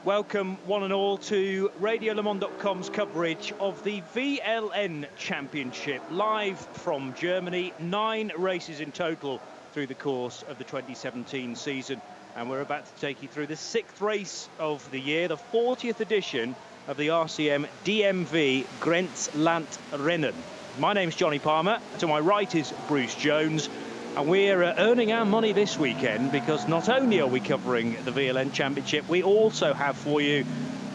Welcome one and all to RadioLeMans.com's coverage of the VLN Championship, live from Germany. 9 races in total through the course of the 2017 season. And we're about to take you through the 6th race of the year, the 40th edition of the RCM DMV Grenzlandrennen. My name's Johnny Palmer. To my right is Bruce Jones. And we're earning our money this weekend because not only are we covering the VLN Championship, we also have for you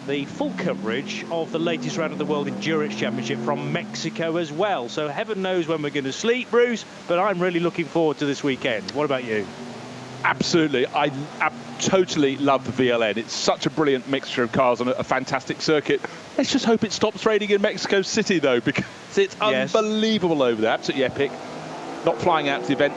the full coverage of the latest round of the World Endurance Championship from Mexico as well. So heaven knows when we're going to sleep, Bruce, but I'm really looking forward to this weekend. What about you? Absolutely. I totally love the VLN. It's such a brilliant mixture of cars on a fantastic circuit. Let's just hope it stops raining in Mexico City, though, because it's unbelievable over there. Absolutely epic. Not flying out to the event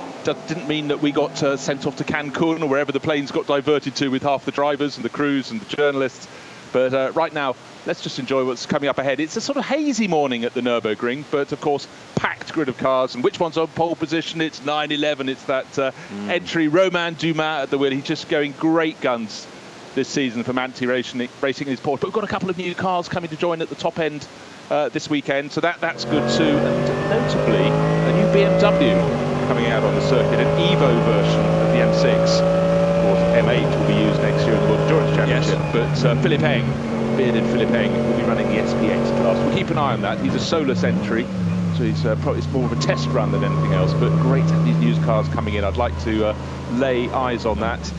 didn't mean that we got sent off to Cancun or wherever the planes got diverted to with half the drivers and the crews and the journalists. But right now, let's just enjoy what's coming up ahead. It's a sort of hazy morning at the Nürburgring, but of course, packed grid of cars. And which one's on pole position? It's 911. It's that entry, Romain Dumas at the wheel. He's just going great guns this season for Manti racing in his Porsche. But we've got a couple of new cars coming to join at the top end this weekend, so that's good too. And notably, a new BMW coming out on the circuit, an Evo version of the M6. Of course, M8 will be used next year in the World Endurance Championship. Yes. But Philip Eng, bearded Philip Eng, will be running the SPX class. We'll keep an eye on that. He's a solus entry, so he's probably it's more of a test run than anything else. But great to have these used cars coming in. I'd like to lay eyes on that.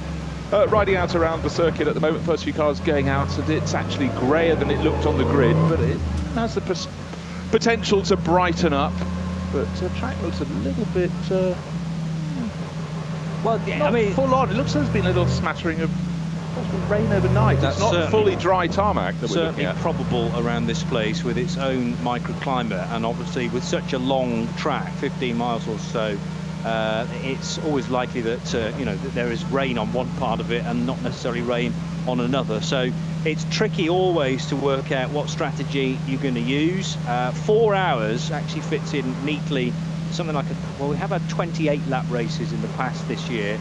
Riding out around the circuit at the moment, first few cars going out, and it's actually greyer than it looked on the grid, but it has the potential to brighten up. But the track looks a little bit, well, yeah, I mean, full on. It looks like there's been a little smattering of possible rain overnight. It's not fully dry tarmac that we're looking at. Certainly probable around this place with its own microclimate, and obviously with such a long track, 15 miles or so, it's always likely that you know, that there is rain on one part of it and not necessarily rain on another. So it's tricky always to work out what strategy you're going to use. 4 hours actually fits in neatly. Something like well, we have had 28 lap races in the past this year.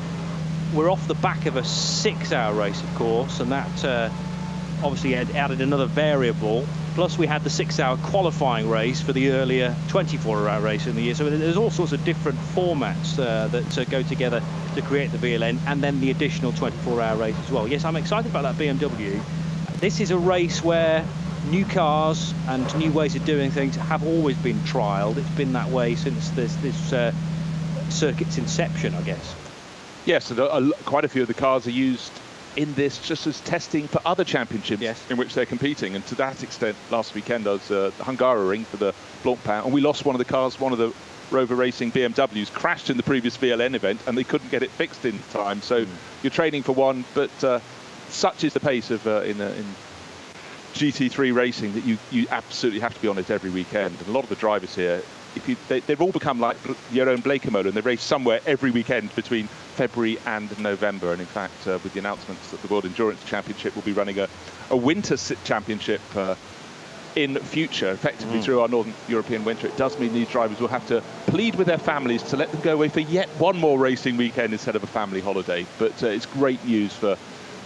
We're off the back of a 6-hour race, of course, and that obviously added another variable. Plus we had the 6-hour qualifying race for the earlier 24-hour race in the year. So there's all sorts of different formats that go together to create the VLN, and then the additional 24-hour race as well. Yes, I'm excited about that BMW. This is a race where new cars and new ways of doing things have always been trialled. It's been that way since this circuit's inception, I guess. Yes, and quite a few of the cars are used in this just as testing for other championships in which they're competing. And to that extent, last weekend I was at Hungaroring for the Blancpain, and we lost one of the cars. One of the Rover Racing BMWs crashed in the previous VLN event, and they couldn't get it fixed in time. So you're training for one, but such is the pace of in GT3 racing that you absolutely have to be on it every weekend. And a lot of the drivers here, they've all become like Jeroen Bleekemolen, and they race somewhere every weekend between February and November. And in fact, with the announcements that the World Endurance Championship will be running a winter championship in future, effectively through our Northern European winter, it does mean these drivers will have to plead with their families to let them go away for yet one more racing weekend instead of a family holiday. But it's great news for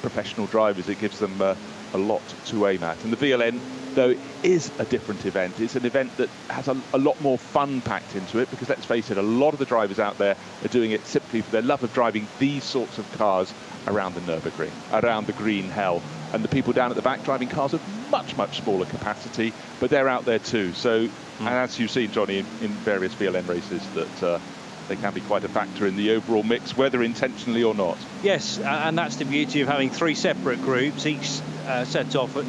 professional drivers. It gives them a lot to aim at. And the VLN, though, is a different event. It's an event that has a lot more fun packed into it, because let's face it, a lot of the drivers out there are doing it simply for their love of driving these sorts of cars around the Nürburgring, around the green hell. And the people down at the back driving cars of much, much smaller capacity, but they're out there too. So, and as you've seen, Johnny, in various VLN races, that they can be quite a factor in the overall mix, whether intentionally or not. Yes, and that's the beauty of having 3 separate groups, each set off at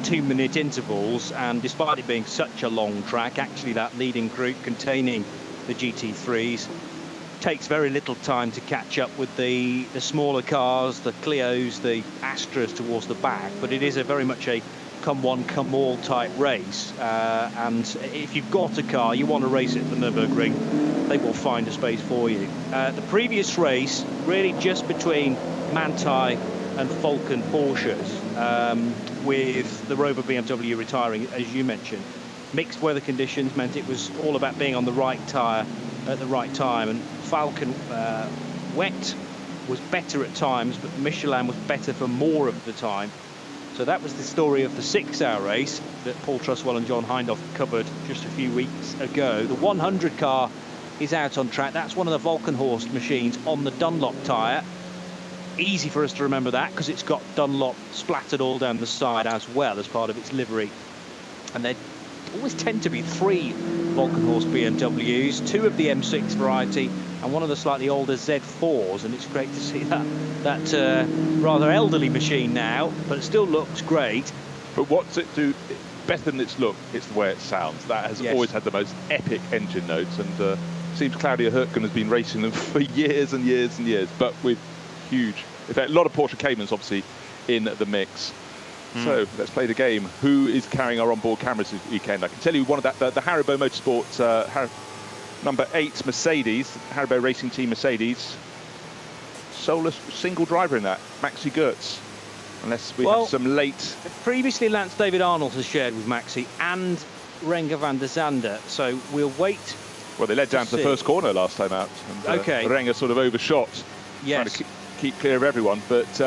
2-minute intervals. And despite it being such a long track, actually that leading group containing the GT3s takes very little time to catch up with the smaller cars, the Clios, the Astras towards the back. But it is very much a come one, come all type race. And if you've got a car, you want to race it at the Nürburgring, they will find a space for you. The previous race, really just between Manti and Falcon Porsches, with the Rover BMW retiring, as you mentioned. Mixed weather conditions meant it was all about being on the right tyre at the right time, and Falcon wet was better at times, but Michelin was better for more of the time. So that was the story of the 6-hour race that Paul Truswell and John Hindhoff covered just a few weeks ago. The 100 car is out on track. That's one of the Volkenhorst machines on the Dunlop tyre. Easy for us to remember that because it's got Dunlop splattered all down the side as well as part of its livery. And there always tend to be 3 Volkenhorst BMWs, 2 of the M6 variety and one of the slightly older Z4s, and it's great to see that rather elderly machine now, but it still looks great. But what's it do better than its look? It's the way it sounds. That has always had the most epic engine notes, and seems Claudia Hürtgen has been racing them for years and years and years, but with huge effect. A lot of Porsche Caymans obviously in the mix. So let's play the game. Who is carrying our onboard cameras this weekend? I can tell you one of the Haribo Motorsport number 8 Mercedes, Haribo Racing Team Mercedes. Solus single driver in that, Maxi Goetz. Unless we have some late... Previously, Lance David Arnold has shared with Maxi and Renger van der Zande, so we'll wait. Well, they led down to the first corner last time out. And, Renger sort of overshot, trying to keep clear of everyone. But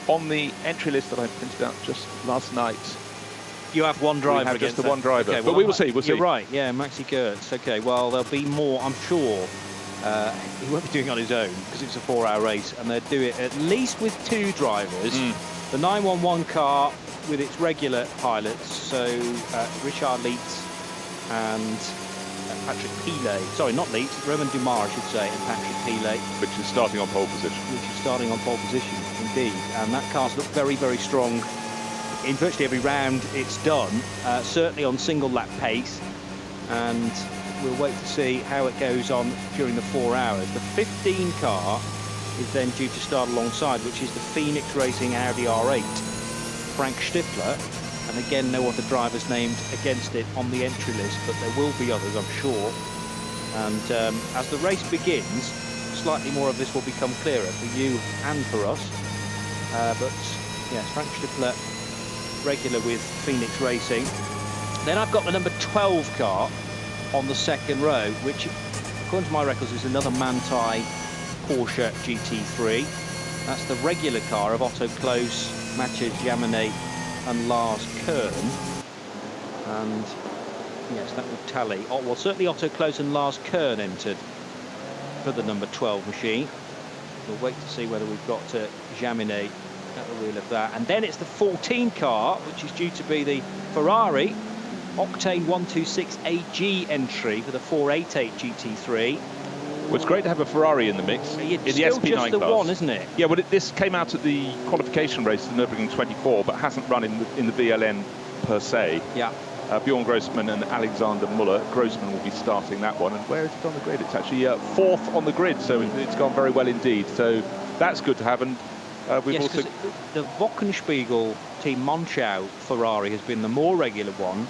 on the entry list that I printed out just last night, you have one driver. We have just the one driver. Okay, but we will see. We'll see. You're right. Yeah, Maxi Goetz. Okay. Well, there'll be more, I'm sure. He won't be doing it on his own because it's a 4-hour race, and they'll do it at least with 2 drivers. The 911 car with its regular pilots, so Richard Leitz and Patrick Pilet. Sorry, not Leitz, Roman Dumas, I should say, and Patrick Pilet. Which is starting on pole position. Which is starting on pole position, indeed. And that car's looked very, very strong in virtually every round it's done, certainly on single lap pace. And we'll wait to see how it goes on during the 4 hours. The 15 car is then due to start alongside, which is the Phoenix Racing Audi R8, Frank Stifler. And again, no other drivers named against it on the entry list, but there will be others, I'm sure. And as the race begins, slightly more of this will become clearer for you and for us. But yes, Frank Stifler, regular with Phoenix Racing. Then I've got the number 12 car on the second row, which, according to my records, is another Manthey Porsche GT3. That's the regular car of Otto Kloos, Matthias Jaminet and Lars Kern. And yes, that would tally. Oh, well, certainly Otto Kloos and Lars Kern entered for the number 12 machine. We'll wait to see whether we've got Jaminet at the wheel of that. And then it's the 14 car, which is due to be the Ferrari Octane 126 AG entry for the 488 GT3. Well, it's great to have a Ferrari in the mix. It's in the still SP9 just the class. one, isn't it? Yeah, well, this came out at the qualification race in Nürburgring 24, but hasn't run in the VLN per se. Yeah. Bjorn Grossman and Alexander Muller. Grossman will be starting that one. And where is it on the grid? It's actually 4th on the grid, so it's gone very well indeed. So that's good to have. And we've also... the Wochenspiegel Team Monschau Ferrari has been the more regular one,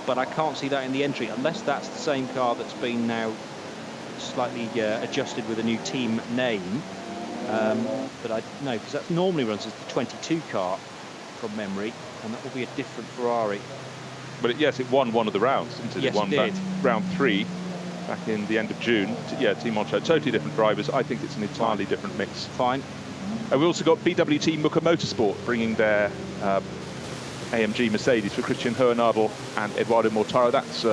but I can't see that in the entry, unless that's the same car that's been now slightly adjusted with a new team name. But I know, because that normally runs as the 22 car from memory, and that will be a different Ferrari. But yes, it won one of the rounds, didn't it? Yes, it won it did. Round 3 back in the end of June. Yeah, Team Monschau, totally different drivers. I think it's an entirely different mix. Fine. And we also got BWT Mucker Motorsport bringing their AMG Mercedes for Christian Hohenadel and Eduardo Mortaro. That's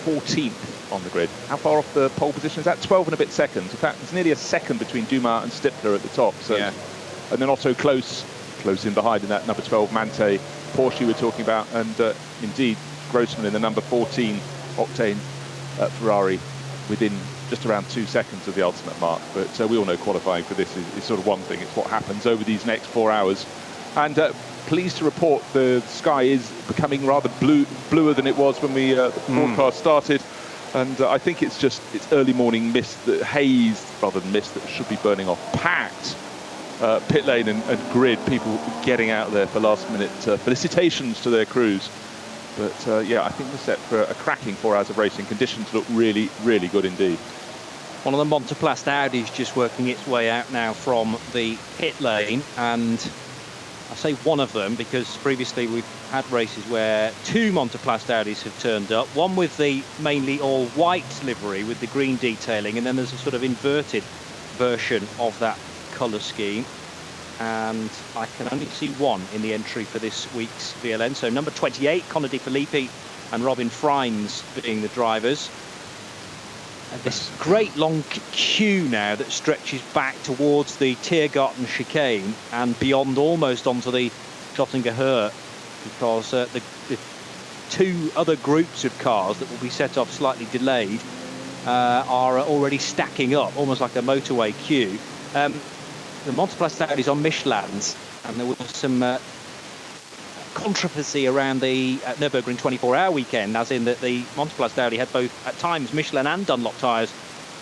14th on the grid. How far off the pole position is that? 12 and a bit seconds. In fact, there's nearly a second between Dumas and Stifler at the top. So, yeah. And then Otto Kloos close in behind in that number 12 Manthey Porsche we're talking about, and indeed Grossman in the number 14 Octane Ferrari within just around 2 seconds of the ultimate mark. But we all know qualifying for this is sort of one thing. It's what happens over these next 4 hours. And pleased to report the sky is becoming rather bluer than it was when we the broadcast started. And I think it's early morning mist, haze rather than mist, that should be burning off. Packed pit lane and grid, people getting out there for last minute felicitations to their crews. But yeah, I think we're set for a cracking 4 hours of racing. Conditions look really, really good indeed. One of the Monteplast Audis just working its way out now from the pit lane, and I say one of them because previously we've had races where 2 Monteplast Audis have turned up, one with the mainly all white livery with the green detailing, and then there's a sort of inverted version of that colour scheme. and I can only see one in the entry for this week's VLN. So number 28, Connor De Filippi and Robin Frines being the drivers. And this great long queue now that stretches back towards the Tiergarten chicane and beyond, almost onto the Zottinger Höhe, because the two other groups of cars that will be set off slightly delayed are already stacking up, almost like a motorway queue. The Monteplastic Audi is on Michelin's, and there was some controversy around the Nürburgring 24-hour weekend, as in that the Monteplastic Audi had both, at times, Michelin and Dunlop tyres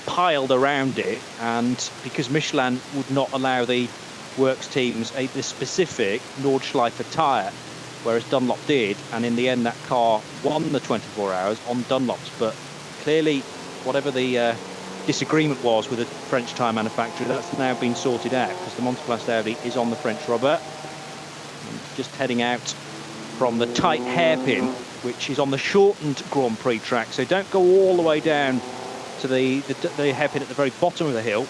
piled around it, and because Michelin would not allow the works teams the specific Nordschleifer tyre, whereas Dunlop did, and in the end that car won the 24 hours on Dunlop's. But clearly, whatever the disagreement was with the French tyre manufacturer, that's now been sorted out, because the Monteplastic Audi is on the French rubber. Just heading out from the tight hairpin, which is on the shortened Grand Prix track, so don't go all the way down to the hairpin at the very bottom of the hill.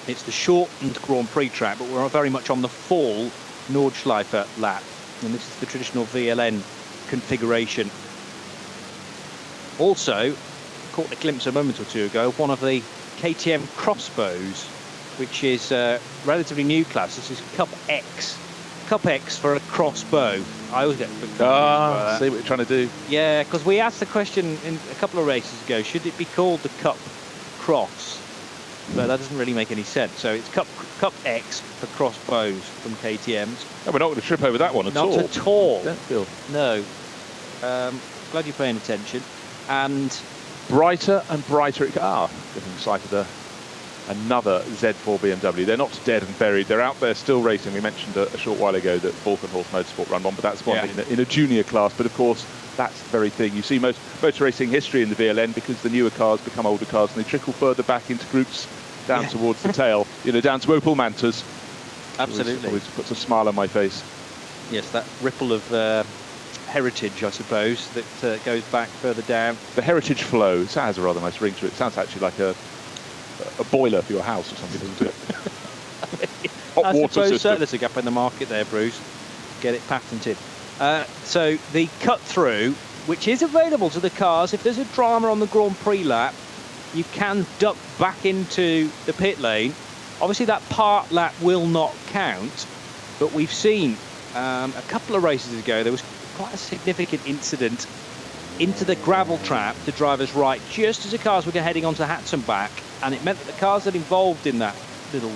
It's the shortened Grand Prix track, but we're very much on the full Nordschleifer lap, and this is the traditional VLN configuration. Also, caught a glimpse a moment or two ago of one of the KTM crossbows, which is a relatively new class. This is Cup X. Cup X for a crossbow. I always get a bit confused by that. See what you're trying to do. Yeah, because we asked the question in a couple of races ago, should it be called the Cup Cross? But that doesn't really make any sense. So it's Cup X for crossbows from KTM's. No, we're not going to trip over that one at all. Not at all. Don't feel. No. Glad you're paying attention. And brighter and brighter it getting sighted another Z4 BMW. They're not dead and buried. They're out there still racing. We mentioned a short while ago that Volkenhorst Motorsport run one, but that's one in a junior class. But of course, that's the very thing. You see most motor racing history in the VLN, because the newer cars become older cars and they trickle further back into groups down towards the tail, down to Opel Mantas. Absolutely. Always puts a smile on my face. Yes, that ripple of heritage, I suppose, that goes back further down. The heritage flow, it has a rather nice ring to it. It sounds actually like a boiler for your house or something, doesn't it? Hot water system. There's a gap in the market there, Bruce. Get it patented. So the cut through, which is available to the cars, if there's a drama on the Grand Prix lap, you can duck back into the pit lane. Obviously that part lap will not count, but we've seen a couple of races ago there was quite a significant incident into the gravel trap to driver's right, just as the cars were heading onto Hatton back, and it meant that the cars that involved in that little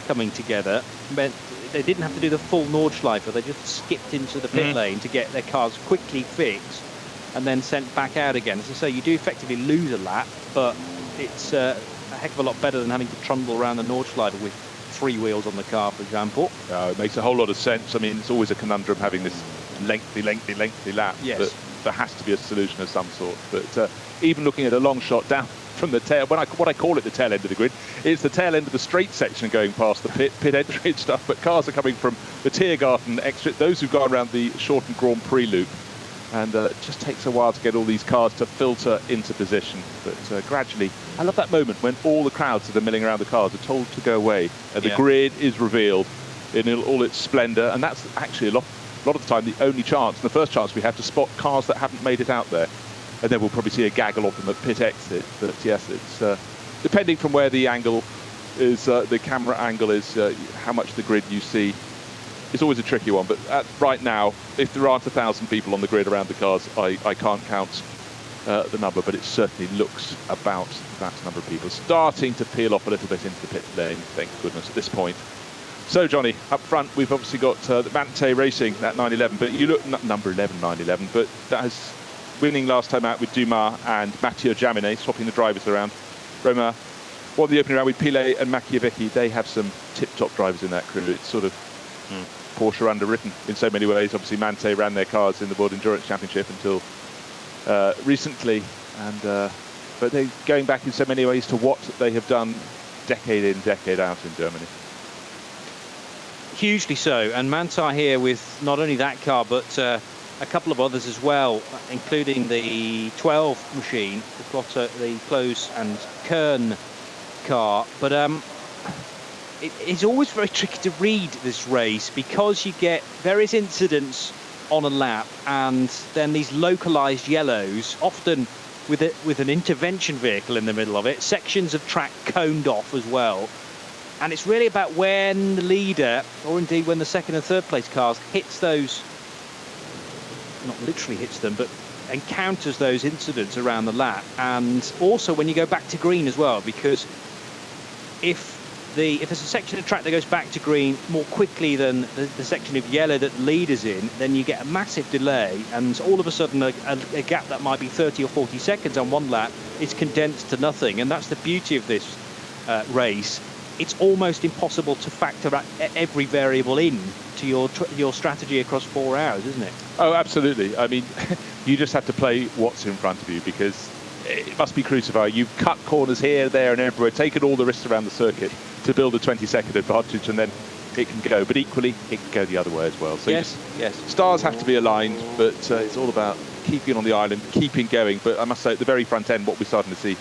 coming together meant they didn't have to do the full Nordschleifer. They just skipped into the pit lane to get their cars quickly fixed and then sent back out again. As I say, you do effectively lose a lap, but it's a heck of a lot better than having to trundle around the Nordschleifer with 3 wheels on the car, for example. It makes a whole lot of sense. I mean, it's always a conundrum having this lengthy lap. Yes. But there has to be a solution of some sort. But even looking at a long shot down from the tail, what I call it the tail end of the grid, it's the tail end of the straight section going past the pit entry and stuff, but cars are coming from the Tiergarten exit, those who've gone around the shortened Grand Prix loop, and it just takes a while to get all these cars to filter into position. But gradually, I love that moment when all the crowds that are milling around the cars are told to go away, and the grid is revealed in all its splendour, and that's actually a lot of the time the only chance, and the first chance we have to spot cars that haven't made it out there. And then we'll probably see a gaggle of them at pit exit. But yes, it's depending from where the angle is, the camera angle is, how much the grid you see. It's always a tricky one. But right now, if there aren't 1,000 people on the grid around the cars, I can't count the number, but it certainly looks about that number of people. Starting to peel off a little bit into the pit lane, thank goodness, at this point. So, Johnny, up front, we've obviously got the Mante Racing, that 911, but you look, number 11, 911, but that has winning last time out with Dumas and Mathieu Jaminet, swapping the drivers around. Roma won the opening round with Pilet and Machiavecchi. They have some tip-top drivers in that crew. It's sort of Porsche underwritten in so many ways. Obviously, Mante ran their cars in the World Endurance Championship until recently, and but they're going back in so many ways to what they have done decade in, decade out in Germany. Hugely so, and Manthey here with not only that car, but a couple of others as well, including the 12 machine. We've got the Close and Kern car, but it's always very tricky to read this race because you get various incidents on a lap and then these localized yellows, often with an intervention vehicle in the middle of it, sections of track coned off as well. And it's really about when the leader, or indeed when the second and third place cars hits those, not literally hits them, but encounters those incidents around the lap. And also when you go back to green as well, because if there's a section of track that goes back to green more quickly than the section of yellow that the leader's in, then you get a massive delay, and all of a sudden a gap that might be 30 or 40 seconds on one lap is condensed to nothing. And that's the beauty of this race. It's almost impossible to factor every variable in to your strategy across 4 hours, isn't it? Oh, absolutely. I mean, you just have to play what's in front of you, because it must be crucified. You've cut corners here, there and everywhere, taken all the risks around the circuit to build a 20-second advantage, and then it can go. But equally, it can go the other way as well. So yes. Stars have to be aligned, but it's all about keeping on the island, keeping going. But I must say, at the very front end, what we're starting to see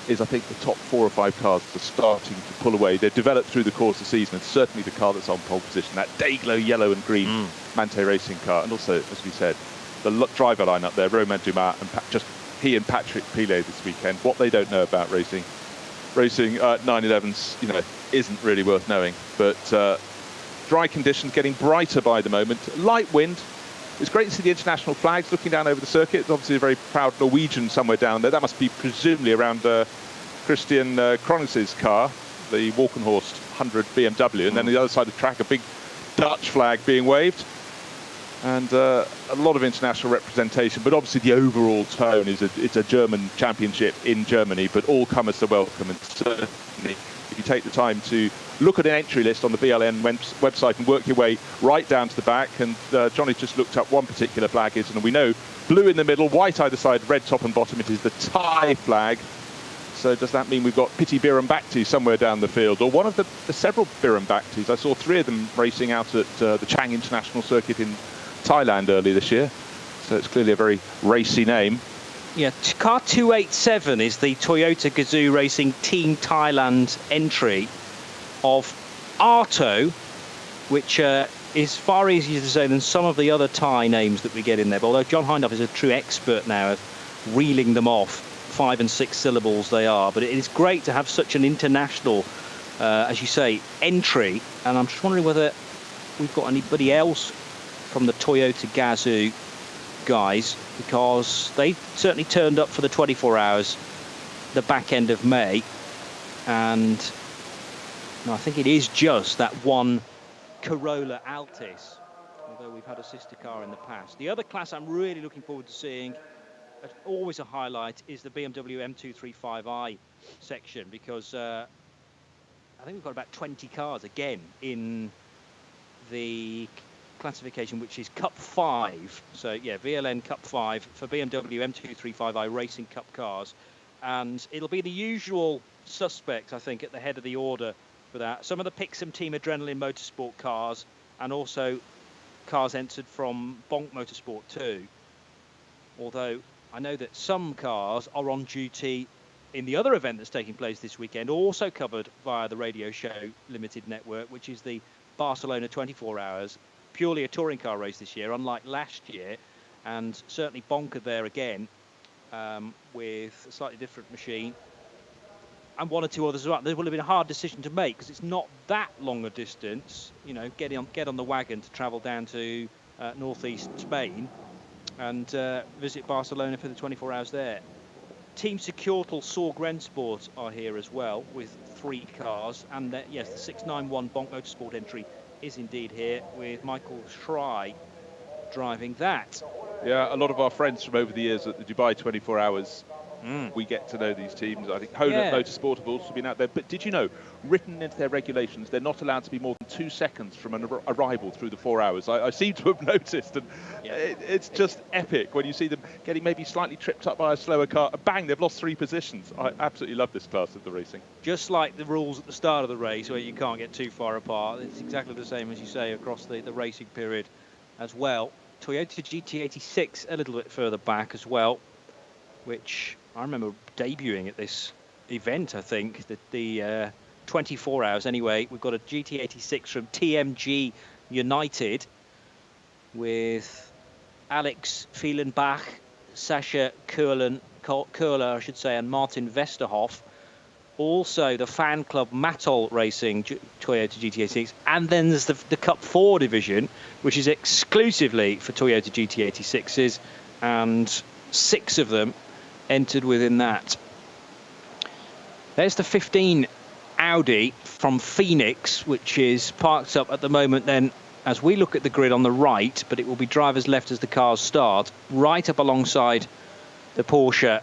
is, I think, the top 4 or 5 cars are starting to pull away. They've developed through the course of the season, and certainly the car that's on pole position, that Dayglow yellow and green Mante Racing car. And also, as we said, the driver line up there, Romain Dumas, and he and Patrick Pilet this weekend. What they don't know about racing 911s, isn't really worth knowing. But dry conditions, getting brighter by the moment. Light wind. It's great to see the international flags looking down over the circuit. It's obviously a very proud Norwegian somewhere down there. That must be presumably around Christian Kronos's car, the Walkenhorst 100 BMW. And then the other side of the track, a big Dutch flag being waved. And a lot of international representation, but obviously the overall tone is it's a German championship in Germany, but all comers are welcome. And certainly, if you take the time to look at an entry list on the VLN website and work your way right down to the back, and Johnny just looked up one particular flag is, and we know blue in the middle, white either side, red top and bottom. It is the Thai flag. So does that mean we've got Piti Bhirombhakti somewhere down the field, or one of the several Bhirombhaktis? I saw 3 of them racing out at the Chang International Circuit in Thailand early this year, so it's clearly a very racy name. Yeah, car 287 is the Toyota Gazoo Racing Team Thailand entry of Arto, which is far easier to say than some of the other Thai names that we get in there. But although John Hindhaugh is a true expert now at reeling them off, 5 and 6 syllables they are. But it is great to have such an international, as you say, entry. And I'm just wondering whether we've got anybody else from the Toyota Gazoo guys, because they certainly turned up for the 24 hours the back end of May, and I think it is just that one Corolla Altis, although we've had a sister car in the past. The other class I'm really looking forward to seeing, always a highlight, is the BMW M235i section, because I think we've got about 20 cars again in the classification, which is Cup 5. So yeah, VLN Cup 5 for BMW M235i Racing Cup cars, and it'll be the usual suspects, I think, at the head of the order for that. Some of the Pixum Team Adrenaline Motorsport cars, and also cars entered from Bonk Motorsport too. Although I know that some cars are on duty in the other event that's taking place this weekend, also covered via the Radio Show Limited Network, which is the Barcelona 24 Hours, purely a touring car race this year, unlike last year, and certainly Bonk are there again with a slightly different machine, and 1 or 2 others as well. There will have been a hard decision to make, because it's not that long a distance, get on the wagon to travel down to northeast Spain and visit Barcelona for the 24 hours there. Team Securtal Sorg Rennsport are here as well with 3 cars, and yes, the 691 Bonk Motorsport entry is indeed here with Michael Schrei driving that. Yeah, a lot of our friends from over the years at the Dubai 24 Hours, we get to know these teams. I think Honut Motorsport have also been out there. But did you know, written into their regulations, they're not allowed to be more than 2 seconds from an arrival through the 4 hours. I seem to have noticed, and it's just epic when you see them getting maybe slightly tripped up by a slower car. Bang, they've lost 3 positions. I absolutely love this class of the racing. Just like the rules at the start of the race, where you can't get too far apart. It's exactly the same, as you say, across the racing period as well. Toyota GT86 a little bit further back as well, which I remember debuting at this event. I think that the 24 hours anyway, we've got a GT86 from TMG United with Alex Fielenbach, Sascha Köhler, I should say, and Martin Westerhoff. Also the fan club Matol Racing Toyota GT86, and then there's the Cup 4 division, which is exclusively for Toyota GT86s, and 6 of them entered within that. There's the 15 Audi from Phoenix, which is parked up at the moment then as we look at the grid on the right, but it will be drivers left as the cars start, right up alongside the Porsche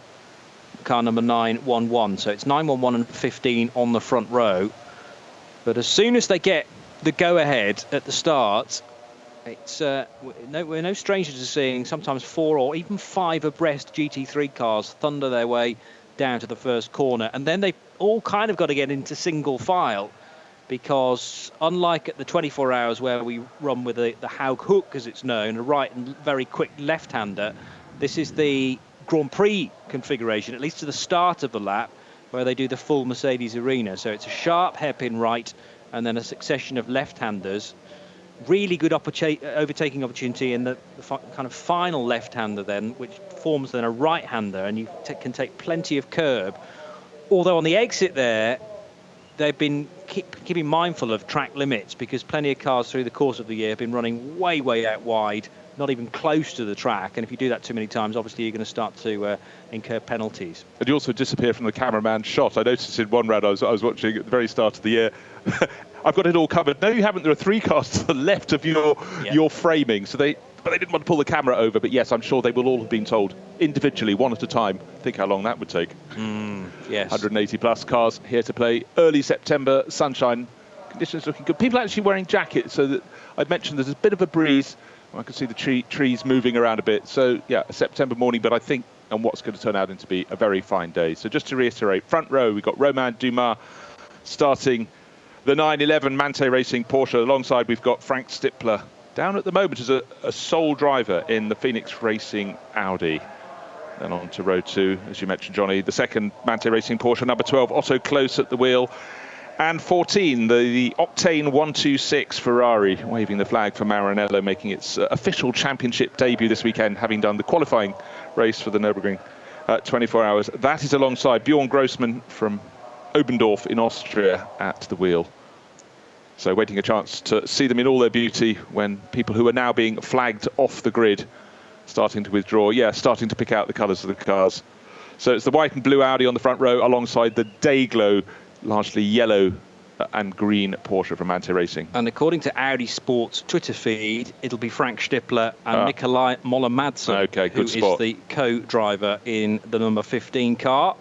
car number 911. So it's 911 and 15 on the front row. But as soon as they get the go-ahead at the start, it's we're no strangers to seeing sometimes 4 or even 5 abreast GT3 cars thunder their way down to the first corner. And then they all kind of got to get into single file, because unlike at the 24 hours where we run with the Haug hook, as it's known, a right and very quick left-hander, this is the Grand Prix configuration, at least to the start of the lap, where they do the full Mercedes arena. So it's a sharp hairpin right and then a succession of left-handers. Really good overtaking opportunity in the kind of final left-hander then, which forms then a right-hander, and you can take plenty of curb. Although on the exit there, they've been keeping mindful of track limits, because plenty of cars through the course of the year have been running way out wide, not even close to the track, and if you do that too many times, obviously you're going to start to incur penalties. And you also disappear from the cameraman's shot. I noticed in one round I was watching at the very start of the year. I've got it all covered. No, you haven't. There are 3 cars to the left of your framing, so they didn't want to pull the camera over. But yes, I'm sure they will all have been told individually, one at a time. Think how long that would take. Yes. 180 plus cars here to play. Early September, sunshine, conditions looking good. People actually wearing jackets, so that I'd mentioned there's a bit of a breeze. I can see the trees moving around a bit. So, yeah, a September morning, but I think and what's going to turn out into be a very fine day. So just to reiterate, front row, we've got Romain Dumas starting the 911 Mante Racing Porsche. Alongside, we've got Frank Stippler down at the moment as a sole driver in the Phoenix Racing Audi. Then on to row 2, as you mentioned, Johnny, the second Mante Racing Porsche, number 12, Otto Close at the wheel. And 14, the Octane 126 Ferrari, waving the flag for Maranello, making its official championship debut this weekend, having done the qualifying race for the Nürburgring 24 hours. That is alongside Bjorn Grossman from Obendorf in Austria at the wheel. So waiting a chance to see them in all their beauty when people who are now being flagged off the grid starting to withdraw. Yeah, starting to pick out the colours of the cars. So it's the white and blue Audi on the front row alongside the Dayglow, largely yellow and green Porsche from Mante Racing. And according to Audi Sports Twitter feed, it'll be Frank Stippler and Nikolai Moller-Madsen, who is the co-driver in the number 15 car.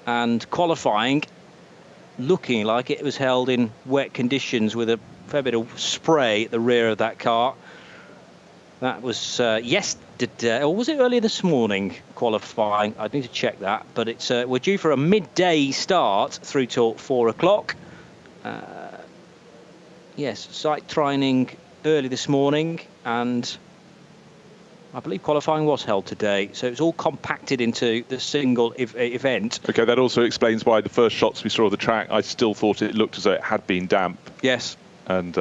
And qualifying, looking like it was held in wet conditions with a fair bit of spray at the rear of that car. That was yesterday, or was it earlier this morning, qualifying? I'd need to check that. But it's we're due for a midday start through till 4 o'clock. Yes, site training early this morning, and I believe qualifying was held today. So it's all compacted into the single event. OK, that also explains why the first shots we saw of the track, I still thought it looked as though it had been damp. Yes. And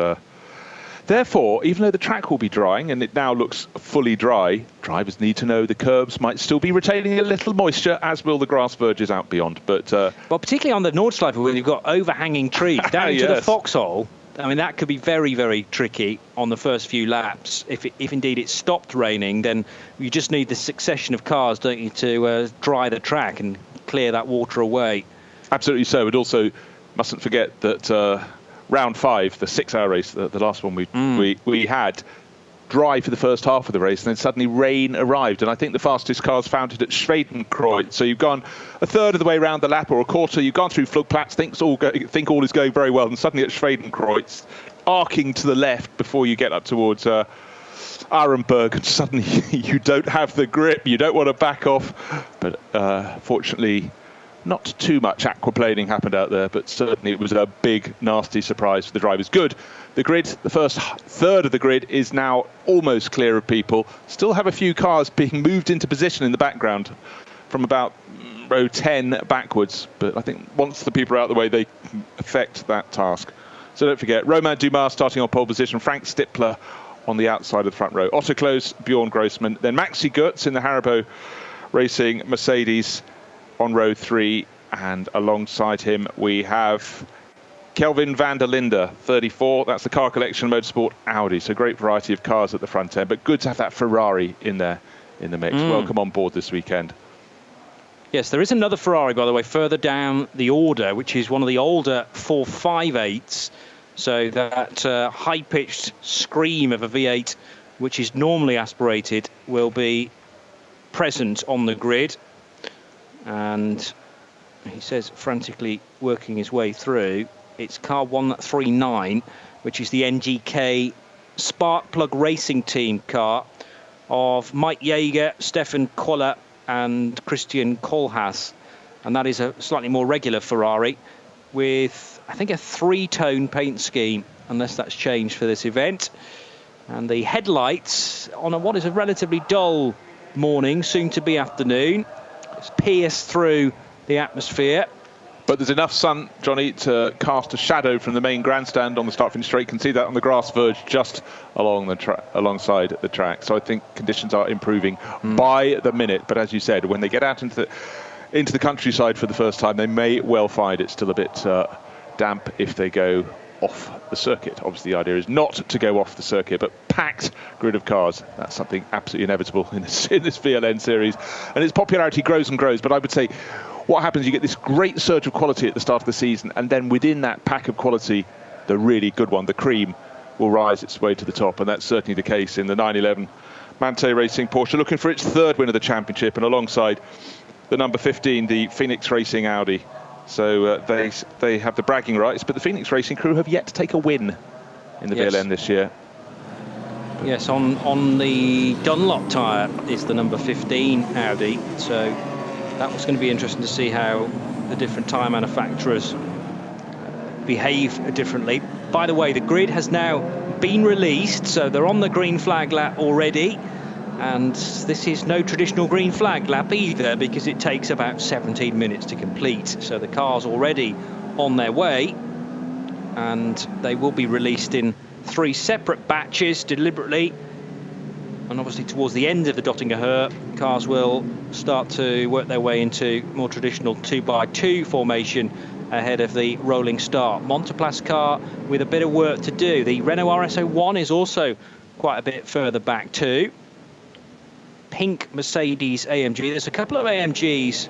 therefore, even though the track will be drying, and it now looks fully dry, drivers need to know the curbs might still be retaining a little moisture, as will the grass verges out beyond. But well, particularly on the Nordschleife, where you've got overhanging trees down into the foxhole. I mean, that could be very tricky on the first few laps. If indeed it stopped raining, then you just need the succession of cars, don't you, to dry the track and clear that water away. Absolutely so. But also, mustn't forget that round 5, the 6-hour race, the last one we had, dry for the first half of the race, and then suddenly rain arrived. And I think the fastest cars found it at Schwedenkreuz. So you've gone a third of the way around the lap, or a quarter. You've gone through Flugplatz, think all is going very well, and suddenly at Schwedenkreuz, arcing to the left before you get up towards Arenberg, and suddenly you don't have the grip. You don't want to back off. But fortunately, not too much aquaplaning happened out there, but certainly it was a big, nasty surprise for the drivers. Good. The grid, the first third of the grid, is now almost clear of people. Still have a few cars being moved into position in the background. from about row 10 backwards. But I think once the people are out of the way, they can affect that task. So don't forget, Romain Dumas starting on pole position, Frank Stippler on the outside of the front row. Otto Kloos, Bjorn Grossman, then Maxi Goetz in the Haribo Racing Mercedes on row 3, and alongside him we have Kelvin van der Linde, 34. That's the Car Collection Motorsport Audi. So great variety of cars at the front end, but good to have that Ferrari in there in the mix. Welcome on board this weekend. Yes, there is another Ferrari, by the way, further down the order, which is one of the older 458s. So that high-pitched scream of a V8, which is normally aspirated, will be present on the grid. And he says, frantically working his way through, it's car 139, which is the NGK Sparkplug Racing Team car of Mike Jaeger, Stefan Koller and Christian Kohlhaas. And that is a slightly more regular Ferrari with, I think, a 3-tone paint scheme, unless that's changed for this event. And the headlights on what is a relatively dull morning, soon to be afternoon, it's pierced through the atmosphere. But there's enough sun, Johnny, to cast a shadow from the main grandstand on the start-finish straight. You can see that on the grass verge just along the alongside the track. So I think conditions are improving by the minute. But as you said, when they get out into the countryside for the first time, they may well find it's still a bit damp if they go off the circuit. Obviously, the idea is not to go off the circuit, but packed grid of cars. That's something absolutely inevitable in this VLN series. And its popularity grows and grows. But I would say what happens, you get this great surge of quality at the start of the season, and then within that pack of quality, the really good one, the cream, will rise its way to the top. And that's certainly the case in the 911 Manthey Racing Porsche, looking for its 3rd win of the championship, and alongside the number 15, the Phoenix Racing Audi. So they have the bragging rights, but the Phoenix Racing crew have yet to take a win in the VLN this year. Yes, on the Dunlop tyre is the number 15 Audi. So that was going to be interesting to see how the different tyre manufacturers behave differently. By the way, the grid has now been released, so they're on the green flag lap already. And this is no traditional green flag lap either, because it takes about 17 minutes to complete. So the car's already on their way, and they will be released in 3 separate batches deliberately. And obviously towards the end of the Dottinger cars will start to work their way into more traditional 2x2 formation ahead of the rolling start. Monteplas car with a bit of work to do. The Renault RS01 is also quite a bit further back too. Pink Mercedes AMG. There's a couple of AMGs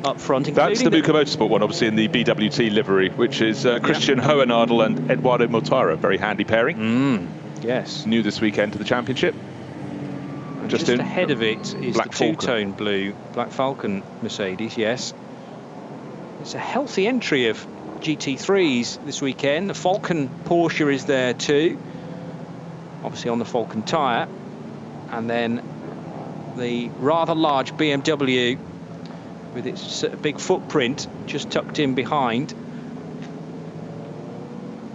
up front, including that's the Buca Motorsport one, obviously in the BWT livery, which is Christian Hohenadel and Eduardo Mortara. Very handy pairing. Yes. New this weekend to the championship. Just ahead of it is the 2-tone blue Black Falcon Mercedes. Yes. It's a healthy entry of GT3s this weekend. The Falcon Porsche is there too, obviously on the Falcon tyre, and then the rather large BMW with its big footprint just tucked in behind.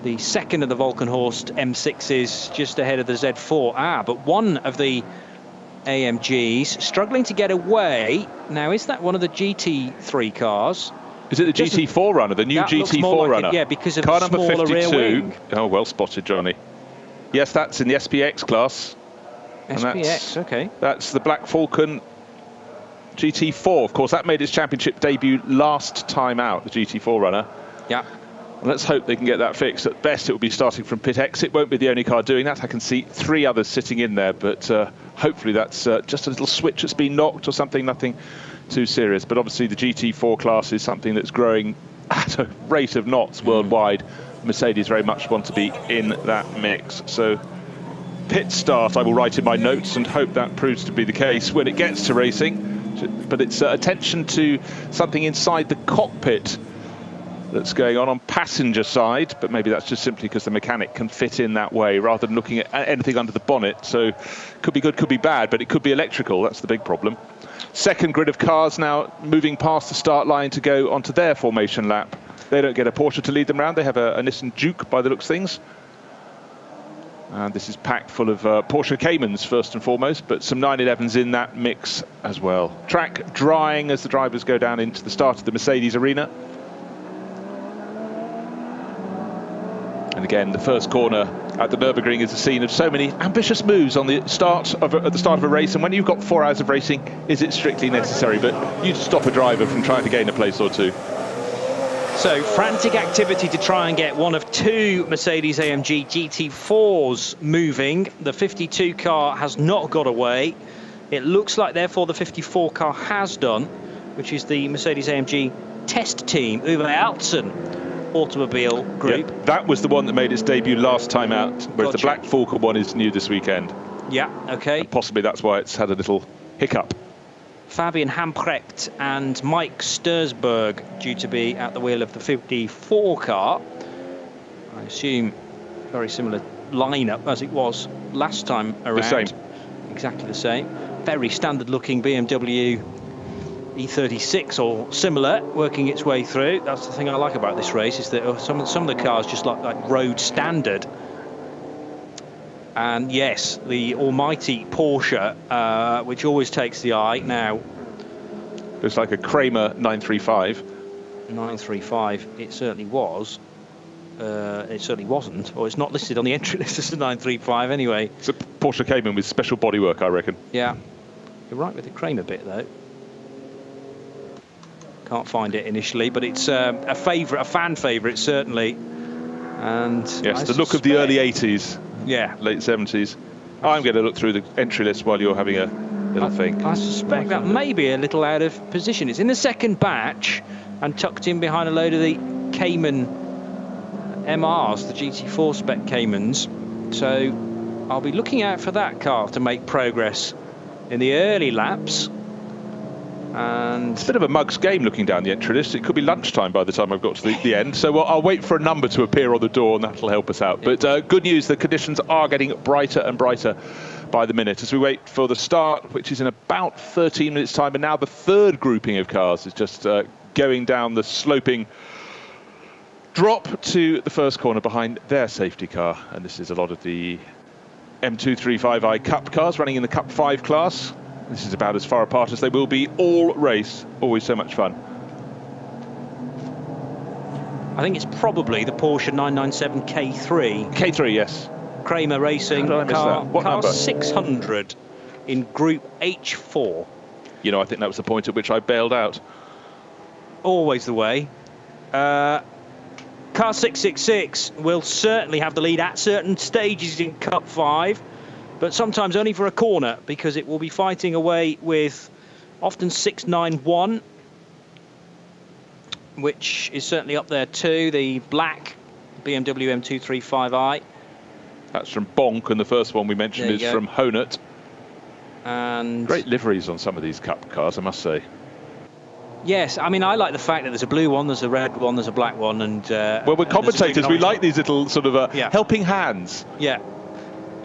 The second of the Volkenhorst M6s just ahead of the Z4. But one of the AMGs struggling to get away. Now, is that one of the GT3 cars? Is it the GT4 runner, the new GT4 runner? Yeah, because of car the number smaller 52. rear wing. Oh, well spotted, Johnny. Yes, that's in the SPX class. SPX, okay. That's the Black Falcon GT4. Of course, that made its championship debut last time out, the GT4 runner. Yeah. And let's hope they can get that fixed. At best, it will be starting from pit exit. Won't be the only car doing that. I can see 3 others sitting in there, but hopefully that's just a little switch that's been knocked or something, nothing too serious. But obviously the GT4 class is something that's growing at a rate of knots worldwide. Mercedes very much want to be in that mix. So pit start, I will write in my notes and hope that proves to be the case when it gets to racing. But it's attention to something inside the cockpit that's going on passenger side, but maybe that's just simply because the mechanic can fit in that way rather than looking at anything under the bonnet. So could be good, could be bad, but it could be electrical. That's the big problem. Second grid of cars now moving past the start line to go onto their formation lap. They don't get a Porsche to lead them round. They have a Nissan Juke by the looks of things. And this is packed full of Porsche Caymans first and foremost, but some 911s in that mix as well. Track drying as the drivers go down into the start of the Mercedes arena. And again, the first corner at the Nürburgring is a scene of so many ambitious moves on the start of at the start of a race. And when you've got 4 hours of racing, is it strictly necessary? But you'd stop a driver from trying to gain a place or two. So frantic activity to try and get one of 2 Mercedes-AMG GT4s moving. The 52 car has not got away. It looks like, therefore, the 54 car has done, which is the Mercedes-AMG test team, Uwe Altzen automobile group. Yeah, that was the one that made its debut last time out, whereas the Black Falcon one is new this weekend. Yeah, okay. And possibly that's why it's had a little hiccup. Fabian Hamprecht and Mike Stursberg due to be at the wheel of the 54 car. I assume very similar lineup as it was last time around. The same. Exactly the same. Very standard looking BMW E36 or similar working its way through. That's the thing I like about this race, is that some of the cars just like road standard. And yes, the almighty Porsche, which always takes the eye now. Looks like a Kramer 935. 935, it certainly was. It certainly wasn't, or it's not listed on the entry list as a 935 anyway. It's a Porsche Cayman with special bodywork, I reckon. Yeah, you're right with the Kramer bit though. Can't find it initially, but it's a favourite, a fan favourite certainly. And yes, the look of the early 80s. Yeah, late 70s. I'm going to look through the entry list while you're having a little think. I suspect that may be a little out of position. It's in the second batch and tucked in behind a load of the Cayman MRs, the GT4 spec Caymans. So I'll be looking out for that car to make progress in the early laps. And it's a bit of a mug's game looking down the entry list. It could be lunchtime by the time I've got to the end. So I'll wait for a number to appear on the door, and that'll help us out. But good news, the conditions are getting brighter and brighter by the minute as we wait for the start, which is in about 13 minutes' time. And now the third grouping of cars is just going down the sloping drop to the first corner behind their safety car. And this is a lot of the M235i Cup cars running in the Cup 5 class. This is about as far apart as they will be all race. Always so much fun. I think it's probably the Porsche 997 K3. K3, yes. Kramer Racing How did I miss car, that? What car number? 600 in Group H4. You know, I think that was the point at which I bailed out. Always the way. Car 666 will certainly have the lead at certain stages in Cup 5. But sometimes only for a corner, because it will be fighting away with often 691, which is certainly up there too. The black BMW M235i. That's from Bonk, and the first one we mentioned is from Honut. And great liveries on some of these Cup cars, I must say. Yes, I mean, I like the fact that there's a blue one, there's a red one, there's a black one, and well, we're commentators. We like these little sort of helping hands. Yeah.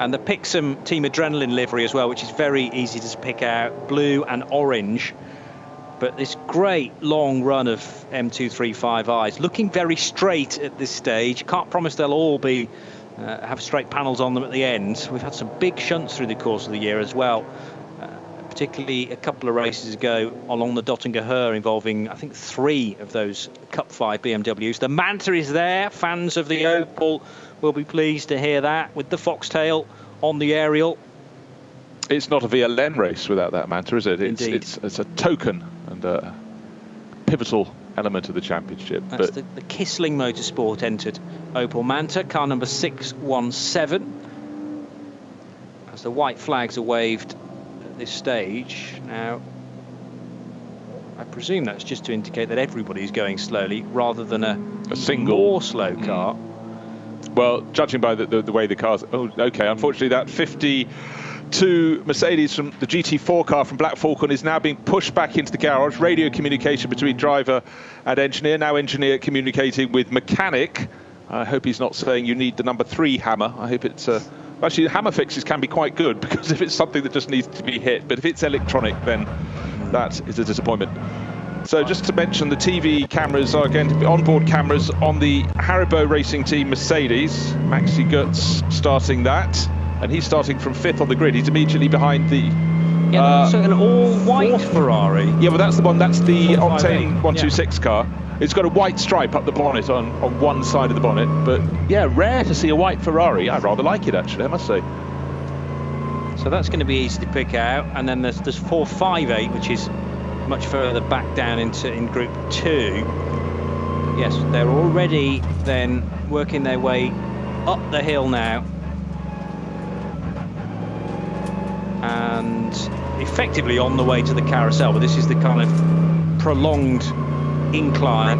And the Pixum Team Adrenaline livery as well, which is very easy to pick out, blue and orange. But this great long run of M235Is, looking very straight at this stage. Can't promise they'll all be have straight panels on them at the end. We've had some big shunts through the course of the year as well, particularly a couple of races ago along the Dottinger Höhe involving, I think, 3 of those Cup 5 BMWs. The Manta is there. Fans of the Opel will be pleased to hear that, with the foxtail on the aerial. It's not a VLN race without that Manta, is it? Indeed. It's a token and a pivotal element of the championship. That's the Kissling Motorsport entered Opel Manta, car number 617. As the white flags are waved at this stage. Now, I presume that's just to indicate that everybody's going slowly rather than a single more slow car. Well, judging by the way the cars... Oh, OK, unfortunately that 52 Mercedes from the GT4 car from Black Falcon is now being pushed back into the garage. Radio communication between driver and engineer. Now engineer communicating with mechanic. I hope he's not saying you need the number 3 hammer. I hope it's... Actually, hammer fixes can be quite good, because if it's something that just needs to be hit, but if it's electronic, then that is a disappointment. So just to mention, the TV cameras are going to be onboard cameras on the Haribo racing team Mercedes. Maxi Götz starting that, and he's starting from 5th on the grid. He's immediately behind the so an all-white Ferrari. Yeah, well, that's the one. That's the Octane 126 yeah. car. It's got a white stripe up the bonnet on one side of the bonnet, but yeah, rare to see a white Ferrari. I rather like it, actually, I must say. So that's going to be easy to pick out, and then there's 458, which is much further back down in Group 2. But yes, they're already then working their way up the hill now, and effectively on the way to the carousel. But this is the kind of prolonged incline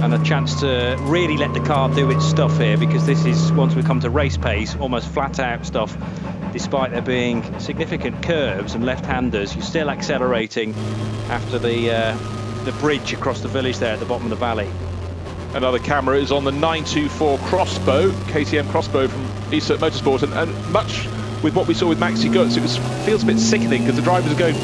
and a chance to really let the car do its stuff here, because this is, once we come to race pace, almost flat out stuff. Despite there being significant curves and left-handers, you're still accelerating after the bridge across the village there at the bottom of the valley. Another camera is on the 924 Crossbow, KTM Crossbow from Isert Motorsport, and much with what we saw with Maxi Götz, it feels a bit sickening because the drivers are going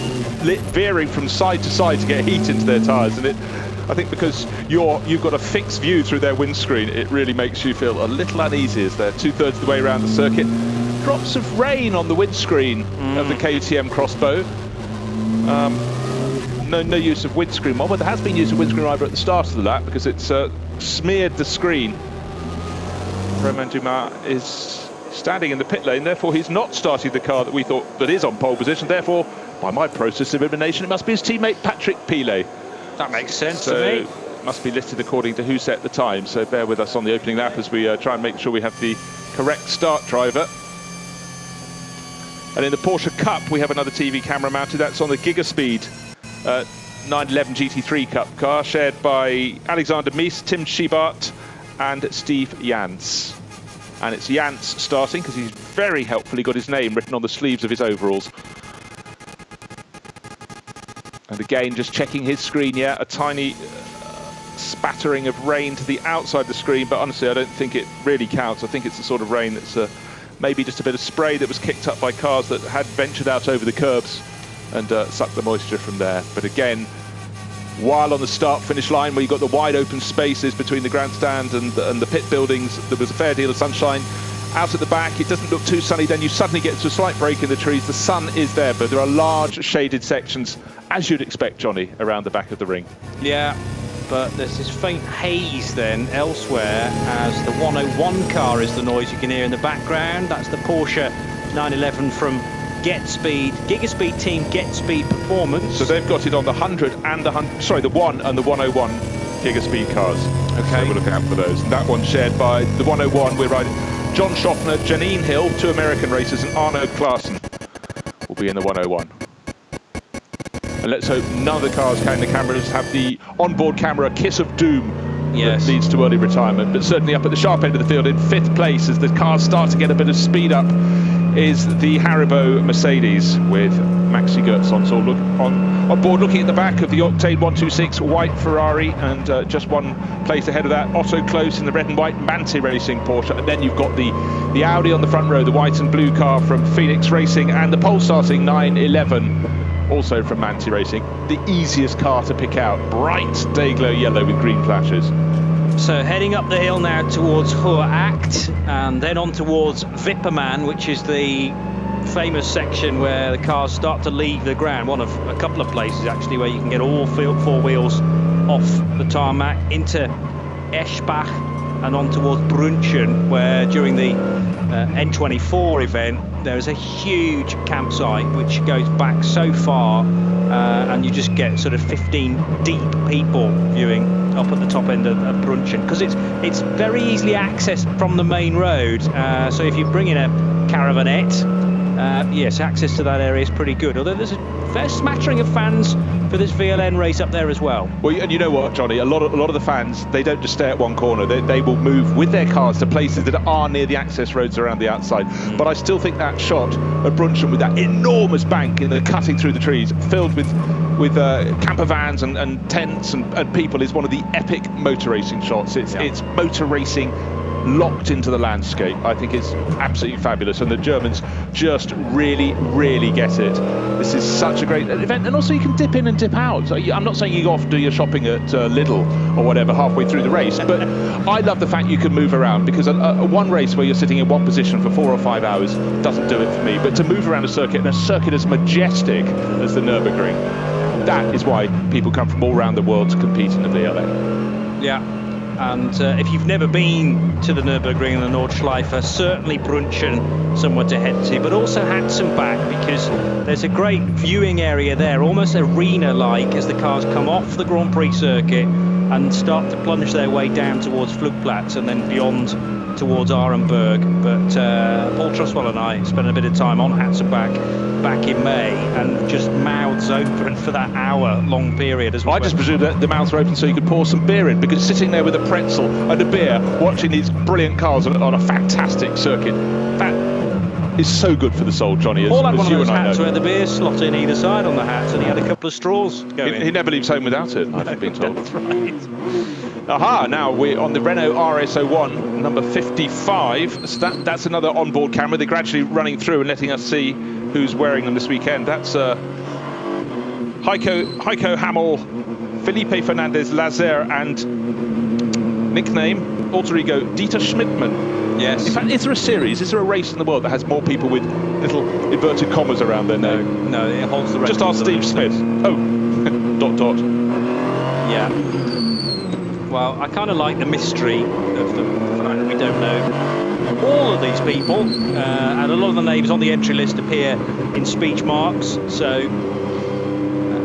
veering from side to side to get heat into their tyres, and I think because you've got a fixed view through their windscreen, it really makes you feel a little uneasy as they're 2/3 of the way around the circuit. Drops of rain on the windscreen of the KTM Crossbow. No use of windscreen mod, but there has been use of windscreen wiper at the start of the lap because it's smeared the screen. Romain Dumas is standing in the pit lane, therefore he's not started the car that we thought that is on pole position. Therefore, by my process of elimination, it must be his teammate Patrick Pilet. That makes sense to me. It must be listed according to who set the time. So bear with us on the opening lap as we try and make sure we have the correct start driver. And in the Porsche Cup, we have another TV camera mounted. That's on the Gigaspeed 911 GT3 Cup car, shared by Alexander Mies, Tim Schibart, and Steve Jans. And it's Jans starting because he's very helpfully got his name written on the sleeves of his overalls. And again, just checking his screen, yeah, a tiny spattering of rain to the outside of the screen, but honestly, I don't think it really counts. I think it's the sort of rain that's maybe just a bit of spray that was kicked up by cars that had ventured out over the curbs and sucked the moisture from there. But again, while on the start-finish line, where you've got the wide open spaces between the grandstand and the pit buildings, there was a fair deal of sunshine. Out at the back, it doesn't look too sunny, then you suddenly get to a slight break in the trees. The sun is there, but there are large shaded sections, as you'd expect, Johnny, around the back of the ring. Yeah, but there's this faint haze then elsewhere, as the 101 car is the noise you can hear in the background. That's the Porsche 911 from Gigaspeed team Getspeed Performance. So they've got it on the 100 and the 1 and the 101 Gigaspeed cars. Okay, so we'll look out for those. And that one's shared by the 101. We're riding John Schaffner, Janine Hill, 2 American racers, and Arno Klaassen will be in the 101. And let's hope none of the cars carrying the cameras have the onboard camera kiss of doom that leads to early retirement. But certainly up at the sharp end of the field in 5th place, as the cars start to get a bit of speed up, is the Haribo Mercedes with Maxi Götz on board, looking at the back of the Octane 126 white Ferrari, and just one place ahead of that, Otto Close in the red and white Manti Racing Porsche. And then you've got the Audi on the front row, the white and blue car from Phoenix Racing, and the pole starting 911, also from Manti Racing. The easiest car to pick out, bright day-glow yellow with green flashes. So heading up the hill now towards Hohe Acht, and then on towards Wipperman, which is the famous section where the cars start to leave the ground. One of a couple of places actually where you can get all 4 wheels off the tarmac, into Eschbach and on towards Brunchen, where during the N24 event there is a huge campsite which goes back so far, and you just get sort of 15 deep people viewing up at the top end of Brunchen, because it's very easily accessed from the main road. So if you bring in a caravanette, yes, access to that area is pretty good, although there's a fair smattering of fans for this VLN race up there as well. Well, and you know what, Johnny, a lot of the fans, they don't just stay at one corner. They will move with their cars to places that are near the access roads around the outside. But I still think that shot at Brunchen with that enormous bank in the cutting through the trees, filled with camper vans and tents and people, is one of the epic motor racing shots. It's motor racing locked into the landscape. I think it's absolutely fabulous, and the Germans just really, really get it. This is such a great event, and also you can dip in and dip out. So I'm not saying you go off and do your shopping at Lidl or whatever halfway through the race, but I love the fact you can move around, because one race where you're sitting in one position for 4 or 5 hours doesn't do it for me. But to move around a circuit, and a circuit as majestic as the Nürburgring, that is why people come from all around the world to compete in the VLN. Yeah. And if you've never been to the Nürburgring and the Nordschleife, certainly Brunchen somewhere to head to, but also Hatzenbach, because there's a great viewing area there, almost arena-like, as the cars come off the Grand Prix circuit and start to plunge their way down towards Flugplatz and then beyond towards Arenberg. But Paul Truswell and I spent a bit of time on Hatzenbach back in May, and just mouths open for that hour-long period as well. I just presumed that the mouths were open so you could pour some beer in, because sitting there with a pretzel and a beer, watching these brilliant cars on a fantastic circuit, that is so good for the soul, Johnny. Paul had one of those hats where the beer slot in either side on the hat, and he had a couple of straws going. He never leaves home without it, I've been told. That's right. Aha, now we're on the Renault RS01, number 55. So that's another onboard camera. They're gradually running through and letting us see who's wearing them this weekend. That's Heiko Hamel, Felipe Fernandez Lazer, and nickname, alter ego, Dieter Schmidtmann. Yes. In fact, is there a series, is there a race in the world that has more people with little inverted commas around their name? No, it holds the record. Just ask Steve Smith. Oh, ... Yeah. Well, I kind of like the mystery of the fact that we don't know all of these people, and a lot of the names on the entry list appear in speech marks, so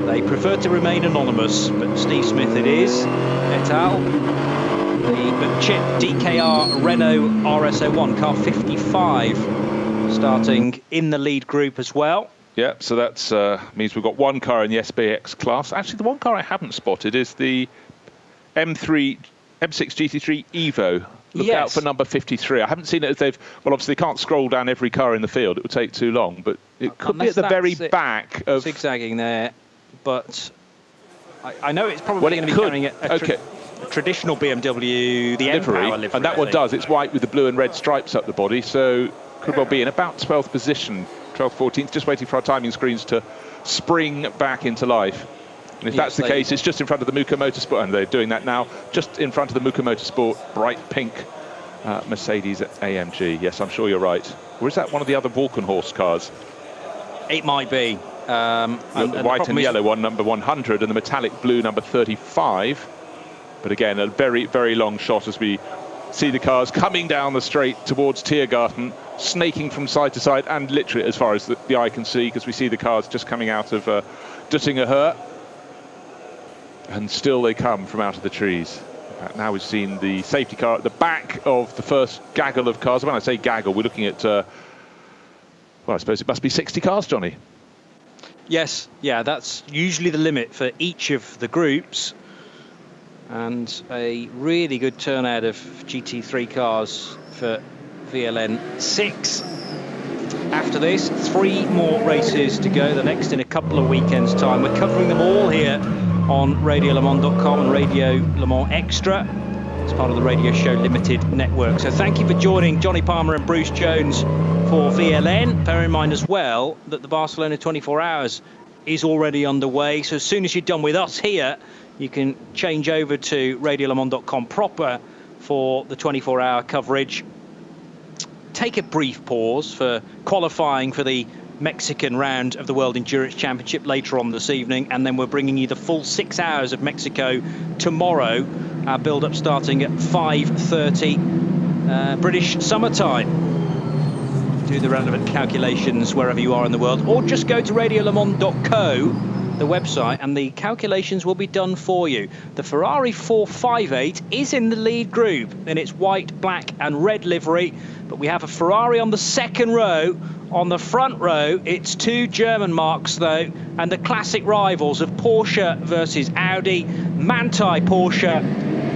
they prefer to remain anonymous. But Steve Smith it is, et al. The chip DKR Renault RS01, car 55, starting in the lead group as well. Yeah, so that means we've got one car in the SBX class. Actually, the one car I haven't spotted is the M6 GT3 Evo. Look out for number 53. I haven't seen it as they've... Well, obviously, they can't scroll down every car in the field. It would take too long, but it could be at the very back of... Zigzagging there, but I know it's probably going to be carrying a traditional BMW, the M-Power livery. And that one does. It's white with the blue and red stripes up the body, so could well be in about 12th position, 12th, 14th, just waiting for our timing screens to spring back into life. And if that's the case, it's just in front of the Muka Motorsport, and they're doing that now, just in front of the Muka Motorsport bright pink Mercedes AMG. Yes, I'm sure you're right. Or is that one of the other Walkenhorst cars? It might be. The white and yellow one, number 100, and the metallic blue, number 35. But again, a very, very long shot as we see the cars coming down the straight towards Tiergarten, snaking from side to side, and literally as far as the eye can see, because we see the cars just coming out of Duttinger Höhe. And still they come from out of the trees. In fact, now we've seen the safety car at the back of the first gaggle of cars. When I say gaggle, we're looking at, well, I suppose it must be 60 cars, Johnny. Yes, yeah, that's usually the limit for each of the groups. And a really good turnout of GT3 cars for VLN 6. After this, 3 more races to go, the next in a couple of weekends' time. We're covering them all here on RadioLeMans.com and Radio Le Mans Extra as part of the Radio Show Limited network. So thank you for joining Johnny Palmer and Bruce Jones for VLN. Bear in mind as well that the Barcelona 24 Hours is already underway. So as soon as you're done with us here, you can change over to RadioLeMans.com proper for the 24-hour coverage. Take a brief pause for qualifying for the Mexican round of the World Endurance Championship later on this evening, and then we're bringing you the full 6 hours of Mexico tomorrow. Our build-up starting at 5:30 British summertime. Do the relevant calculations wherever you are in the world, or just go to radiolemans.co, the website, and the calculations will be done for you. The Ferrari 458 is in the lead group in its white, black and red livery, but we have a Ferrari on the second row. On the front row, it's 2 German marques, though, and the classic rivals of Porsche versus Audi. Manthey Porsche,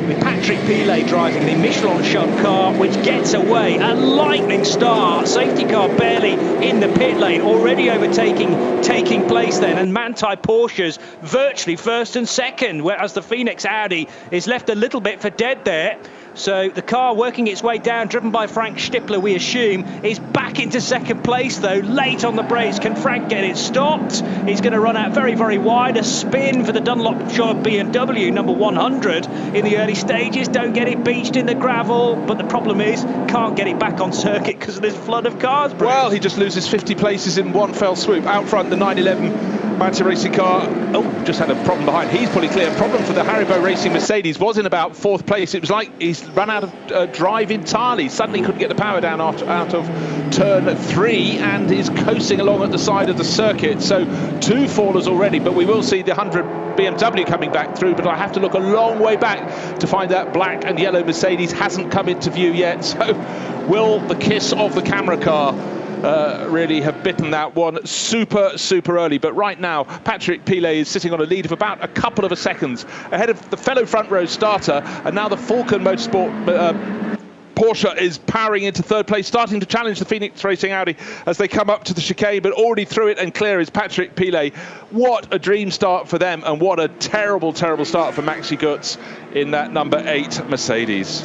with Patrick Pilet driving the Michelin-shot car, which gets away. A lightning start. Safety car barely in the pit lane, already taking place then. And Manthey Porsche's virtually first and second, whereas the Phoenix Audi is left a little bit for dead there. So the car working its way down, driven by Frank Stippler, we assume, is back into second place, though, late on the brakes. Can Frank get it stopped? He's going to run out very, very wide. A spin for the Dunlop Shore BMW, number 100, in the early stages. Don't get it beached in the gravel, but the problem is, can't get it back on circuit because of this flood of cars. Bruce. Well, he just loses 50 places in one fell swoop. Out front, the 911 Manta Racing car, just had a problem behind. He's fully clear. Problem for the Haribo Racing Mercedes was in about 4th place. It was like he's run out of drive entirely. Suddenly couldn't get the power down out of turn 3 and is coasting along at the side of the circuit. So 2 fallers already, but we will see the 100 BMW coming back through, but I have to look a long way back to find that black and yellow Mercedes hasn't come into view yet. So will the kiss of the camera car really have bitten that one super early? But right now Patrick Pilet is sitting on a lead of about a couple of a seconds ahead of the fellow front row starter, and now the Falcon Motorsport Porsche is powering into 3rd place, starting to challenge the Phoenix Racing Audi as they come up to the chicane, but already through it and clear is Patrick Pilet. What a dream start for them, and what a terrible start for Maxi Götz in that number 8 Mercedes.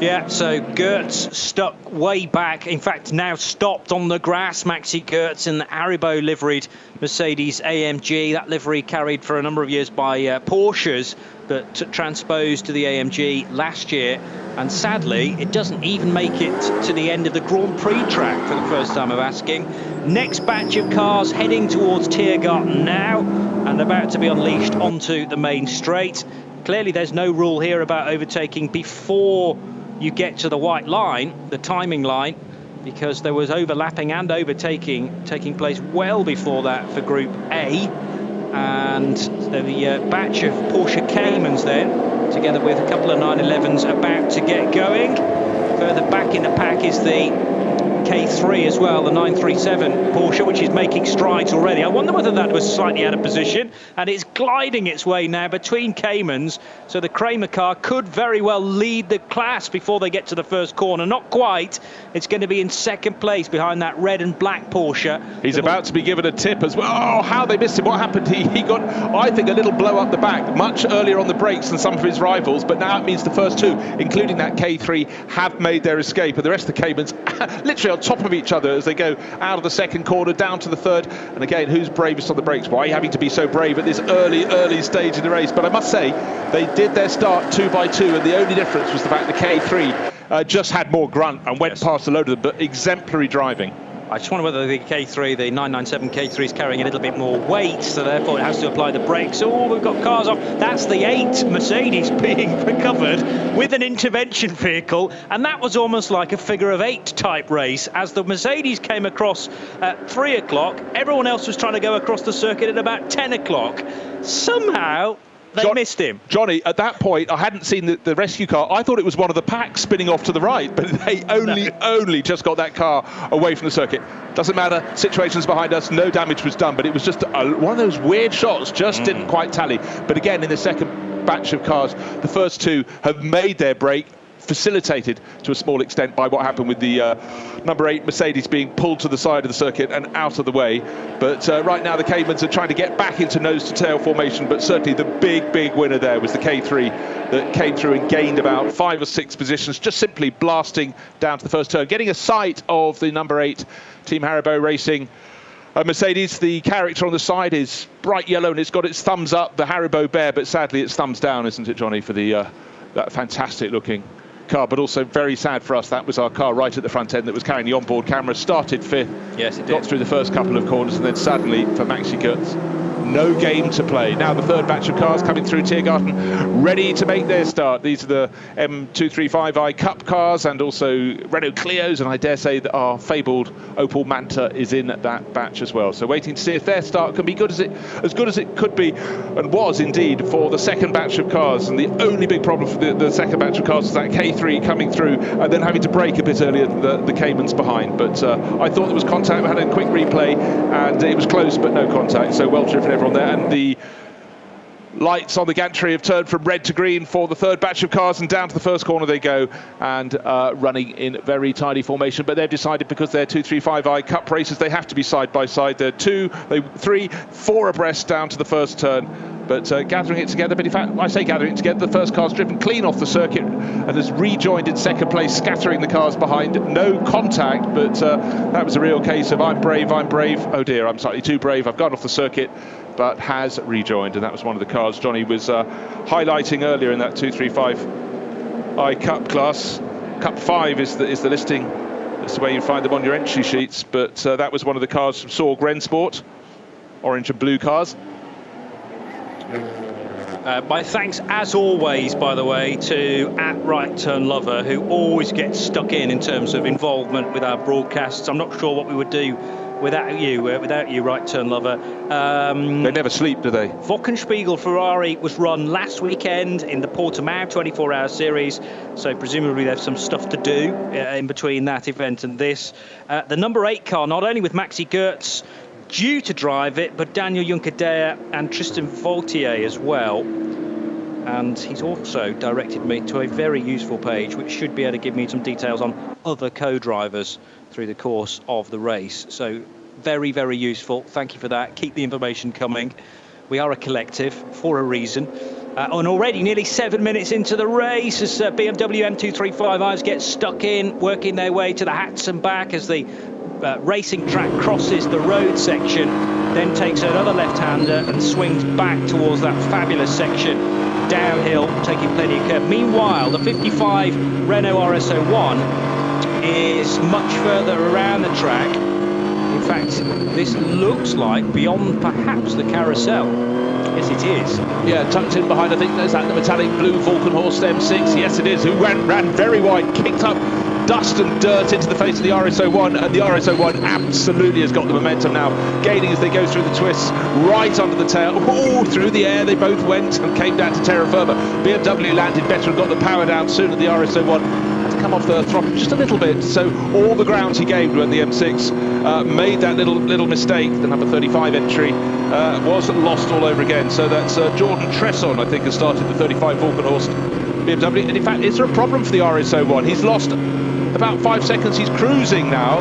Yeah, so Götz stuck way back, in fact now stopped on the grass. Maxi Götz in the Haribo liveried Mercedes AMG, that livery carried for a number of years by Porsches, but transposed to the AMG last year, and sadly it doesn't even make it to the end of the Grand Prix track for the first time of asking. Next batch of cars heading towards Tiergarten now and about to be unleashed onto the main straight. Clearly there's no rule here about overtaking before you get to the white line, the timing line, because there was overlapping and overtaking taking place well before that for Group A. And the batch of Porsche Caymans then, together with a couple of 911s about to get going. Further back in the pack is the K3 as well, the 937 Porsche, which is making strides already. I wonder whether that was slightly out of position, and it's gliding its way now between Caymans, so the Kramer car could very well lead the class before they get to the first corner. Not quite. It's going to be in 2nd place behind that red and black Porsche. He's about to be given a tip as well. Oh, how they missed him. What happened? He got, I think, a little blow up the back much earlier on the brakes than some of his rivals, but now it means the first 2, including that K3, have made their escape, and the rest of the Caymans literally on top of each other as they go out of the 2nd corner down to the 3rd. And again, who's bravest on the brakes? Why are you having to be so brave at this early stage in the race? But I must say, they did their start 2 by 2, and the only difference was the fact the K3 just had more grunt and went past a load of them, but exemplary driving. I just wonder whether the K3, the 997 K3, is carrying a little bit more weight, so therefore it has to apply the brakes. Oh, we've got cars off. That's the 8 Mercedes being recovered with an intervention vehicle, and that was almost like a figure of 8 type race. As the Mercedes came across at 3 o'clock, everyone else was trying to go across the circuit at about 10 o'clock. Somehow they missed him. Johnny, at that point, I hadn't seen the rescue car. I thought it was one of the packs spinning off to the right, but they only just got that car away from the circuit. Doesn't matter, situations behind us, no damage was done, but it was just one of those weird shots, just didn't quite tally. But again, in the second batch of cars, the first 2 have made their break, facilitated to a small extent by what happened with the number 8 Mercedes being pulled to the side of the circuit and out of the way. But right now the Caymans are trying to get back into nose-to-tail formation, but certainly the big winner there was the K3 that came through and gained about 5 or 6 positions, just simply blasting down to the first turn, getting a sight of the number 8 Team Haribo Racing Mercedes. The character on the side is bright yellow and it's got its thumbs up, the Haribo bear, but sadly it's thumbs down, isn't it, Johnny, for the that fantastic looking car. But also very sad for us, that was our car right at the front end that was carrying the onboard camera. Started 5th, yes, it did. Got through the first couple of corners, and then sadly for Maxi Götz, no game to play. Now the 3rd batch of cars coming through Tiergarten, ready to make their start. These are the M235i Cup cars and also Renault Clios, and I dare say that our fabled Opel Manta is in that batch as well. So waiting to see if their start can be as good as it could be, and was indeed for the 2nd batch of cars. And the only big problem for the 2nd batch of cars was that K3 coming through and then having to brake a bit earlier than the Caymans behind. But I thought there was contact. We had a quick replay and it was close, but no contact. So well driven everyone there. And the lights on the gantry have turned from red to green for the third batch of cars, and down to the first corner they go, and running in very tidy formation. But they've decided, because they're 235i Cup races, they have to be side by side. They're 2, 3, 4 abreast down to the first turn, but gathering it together. But in fact, I say gathering it together, the first car's driven clean off the circuit and has rejoined in second place, scattering the cars behind. No contact, but that was a real case of I'm brave, oh dear, I'm slightly too brave, I've gone off the circuit, but has rejoined. And that was one of the cars Johnny was highlighting earlier in that 235i Cup class. Cup 5 is the listing. That's the way you find them on your entry sheets, but that was one of the cars from Saw Grensport, orange and blue cars. My thanks, as always, by the way, to @RightTurnLover, who always gets stuck in terms of involvement with our broadcasts. I'm not sure what we would do without you, Right Turn Lover. They never sleep, do they? Wochenspiegel Ferrari was run last weekend in the Portimao 24-hour series, so presumably there's some stuff to do in between that event and this. The number 8 car, not only with Maxi Goertz due to drive it, but Daniel Juncadea and Tristan Vautier as well. And he's also directed me to a very useful page which should be able to give me some details on other co-drivers through the course of the race. So very, very useful. Thank you for that. Keep the information coming. We are a collective for a reason. And already nearly 7 minutes into the race as BMW M235Is get stuck in, working their way to the hats and back as the racing track crosses the road section, then takes another left-hander and swings back towards that fabulous section downhill, taking plenty of curve. Meanwhile, the 55 Renault RS01 is much further around the track. In fact, this looks like beyond perhaps the carousel. Yes, it is. Yeah, tucked in behind, I think there's that the metallic blue Volkenhorst M6. Yes, it is. Who ran very wide, kicked up dust and dirt into the face of the RS01, and the RS01 absolutely has got the momentum now, gaining as they go through the twists, right under the tail. Ooh, through the air they both went and came down to terra firma. BMW landed better and got the power down sooner. The RS01 had to come off the throttle just a little bit, so all the ground he gained when the M6 made that little mistake. The number 35 entry was lost all over again. So that's Jordan Tresson, I think, has started the 35 Volkenhorst BMW. And in fact, is there a problem for the RS01? He's lost about 5 seconds. He's cruising now,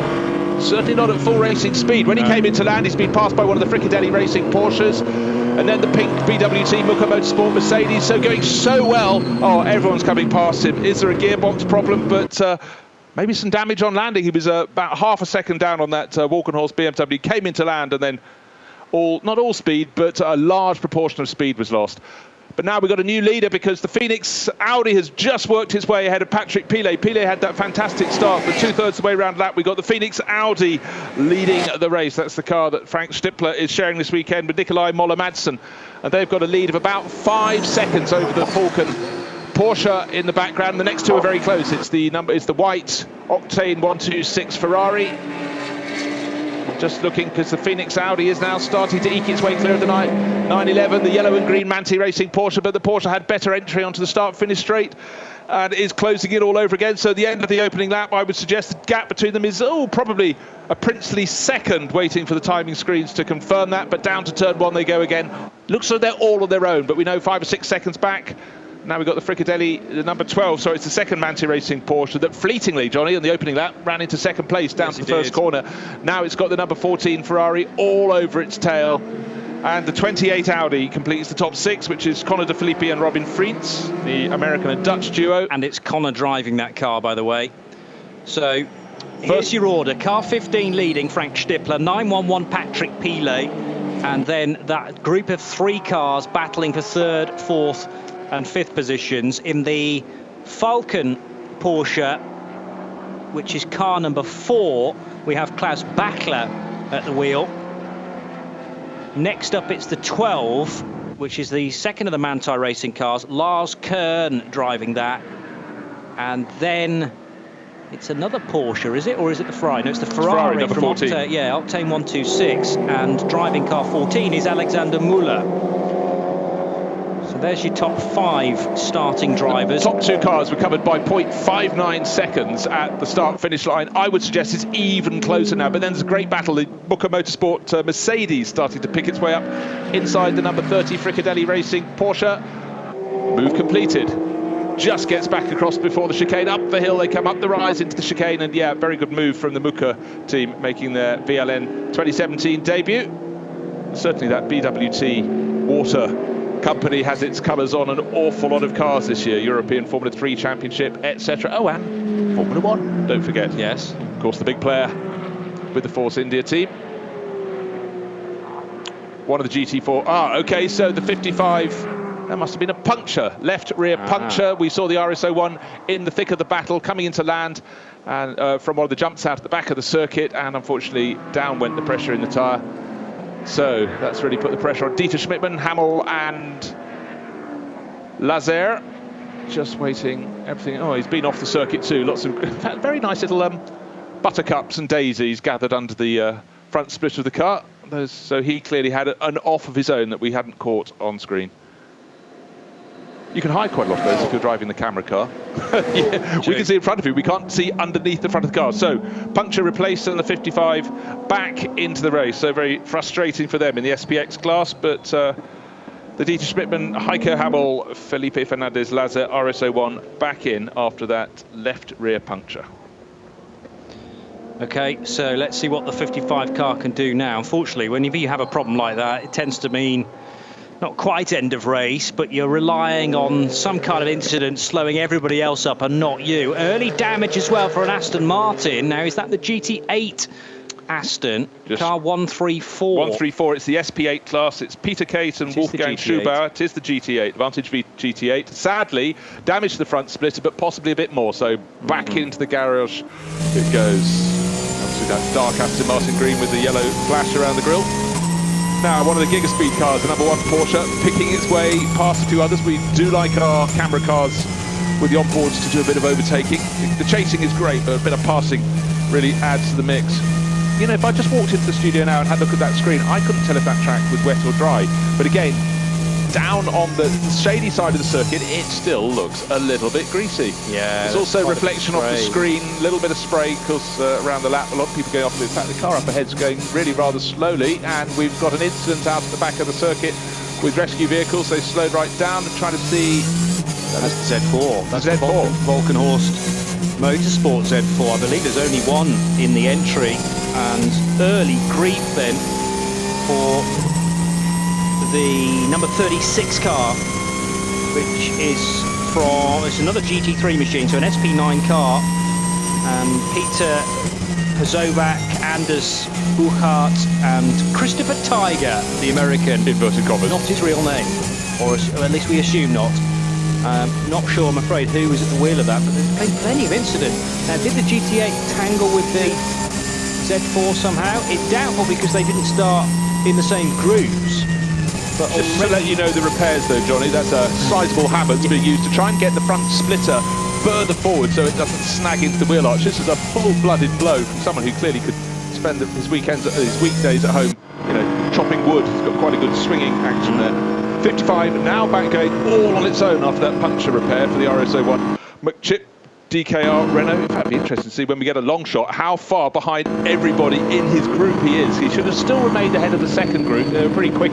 certainly not at full racing speed. When he came into land, he's been passed by one of the Fricadelli Racing Porsches, and then the pink BWT Muka Motorsport Mercedes. So going so well. Oh, everyone's coming past him. Is there a gearbox problem? But maybe some damage on landing. He was about half a second down on that Walkenhorst BMW. Came into land, and then not all speed, but a large proportion of speed was lost. But now we've got a new leader, because the Phoenix Audi has just worked its way ahead of Patrick Pilet. Pilet had that fantastic start, but 2/3 of the way around lap, we've got the Phoenix Audi leading the race. That's the car that Frank Stippler is sharing this weekend with Nikolai Moller-Madsen. And they've got a lead of about 5 seconds over the Falcon Porsche in the background. The next two are very close. It's the white Octane 126 Ferrari. Just looking, because the Phoenix Audi is now starting to eke its way clear of the 911, the yellow and green Manti Racing Porsche, but the Porsche had better entry onto the start-finish straight and is closing it all over again. So the end of the opening lap, I would suggest the gap between them is probably a princely second, waiting for the timing screens to confirm that. But down to turn 1 they go again. Looks like they're all on their own, but we know 5 or 6 seconds back. Now we've got the Fricadelli, the number 12, so it's the second Manti Racing Porsche that fleetingly, Johnny, on the opening lap, ran into second place down to the first corner. Now it's got the number 14 Ferrari all over its tail. And the 28 Audi completes the top 6, which is Conor De Filippi and Robin Frientz, the American and Dutch duo. And it's Conor driving that car, by the way. So here's your order. Car 15 leading, Frank Stippler, 911 Patrick Pilet, and then that group of 3 cars battling for 3rd, 4th and 5th positions. In the Falcon Porsche, which is car number 4, we have Klaus Bachler at the wheel. Next up, it's the 12, which is the second of the Manti Racing cars, Lars Kern driving that. And then it's another Porsche, is it? Or is it the Ferrari? No, it's the Ferrari number from 14. Octane 126. And driving car 14 is Alexander Müller. So there's your top 5 starting drivers. The top 2 cars were covered by 0.59 seconds at the start-finish line. I would suggest it's even closer now, but then there's a great battle. The Booker Motorsport Mercedes starting to pick its way up inside the number 30 Fricadelli Racing Porsche. Move completed. Just gets back across before the chicane. Up the hill they come, up the rise into the chicane, and yeah, very good move from the Muka team, making their VLN 2017 debut. Certainly that BWT Water company has its colours on an awful lot of cars this year. European Formula 3 Championship, etc. Oh, and Formula 1, don't forget. Yes. Of course, the big player with the Force India team. One of the GT4. Ah, OK, so the 55... That must have been a puncture, left rear puncture. We saw the RS01 in the thick of the battle coming into land and from one of the jumps out at the back of the circuit, and unfortunately down went the pressure in the tyre. So that's really put the pressure on Dieter Schmidtmann, Hamill and Lazer. Just waiting everything. Oh, he's been off the circuit too. Lots of very nice little buttercups and daisies gathered under the front split of the car. So he clearly had an off of his own that we hadn't caught on screen. You can hide quite a lot of those if you're driving the camera car. Yeah, we can see in front of you, we can't see underneath the front of the car. So, puncture replaced on the 55, back into the race. So very frustrating for them in the SPX class, but the Dieter Schmidtmann, Heiko Hamill, Felipe Fernandez, Lazer, RS01 back in after that left rear puncture. Okay, so let's see what the 55 car can do now. Unfortunately, whenever you have a problem like that, it tends to mean not quite end of race, but you're relying on some kind of incident slowing everybody else up and not you. Early damage as well for an Aston Martin. Now, is that the GT8 Aston? Just car 134. 134, it's the SP8 class. It's Peter Kate and Wolfgang Schubauer. It is the GT8, Vantage v GT8. Sadly, damage to the front splitter, but possibly a bit more. So back into the garage it goes. Obviously that dark Aston Martin green with the yellow flash around the grille. Now, one of the Gigaspeed cars, the number 1 Porsche, picking its way past a few others. We do like our camera cars with the onboards to do a bit of overtaking. The chasing is great, but a bit of passing really adds to the mix. You know, if I just walked into the studio now and had a look at that screen, I couldn't tell if that track was wet or dry. But again, down on the shady side of the circuit, it still looks a little bit greasy. Yeah. There's also reflection off the screen, a little bit of spray, because around the lap, a lot of people going off. In fact, the car up ahead's going really rather slowly, and we've got an incident out at the back of the circuit with rescue vehicles. They slowed right down and trying to see. That's the Z4. That's Z4. Volkenhorst Motorsport Z4. I believe there's only one in the entry, and early grief then for the number 36 car, which is from, it's another GT3 machine, so an SP9 car, and Peter Pazovac, Anders Buchart and Christopher Tiger, the American. Inverted commas. Not his real name, or at least we assume not. Not sure, I'm afraid, who was at the wheel of that, but there's been plenty of incident. Now, did the GT8 tangle with the Z4 somehow? It's doubtful because they didn't start in the same grooves. But just to let you know the repairs though, Johnny, that's a sizable hammer to be used to try and get the front splitter further forward so it doesn't snag into the wheel arch. This is a full-blooded blow from someone who clearly could spend his weekdays at home, you know, chopping wood. He's got quite a good swinging action there. 55 now back going all on its own after that puncture repair for the RS01. McChip DKR Renault. In fact, it'd be interesting to see when we get a long shot how far behind everybody in his group he is. He should have still remained ahead of the second group. They were pretty quick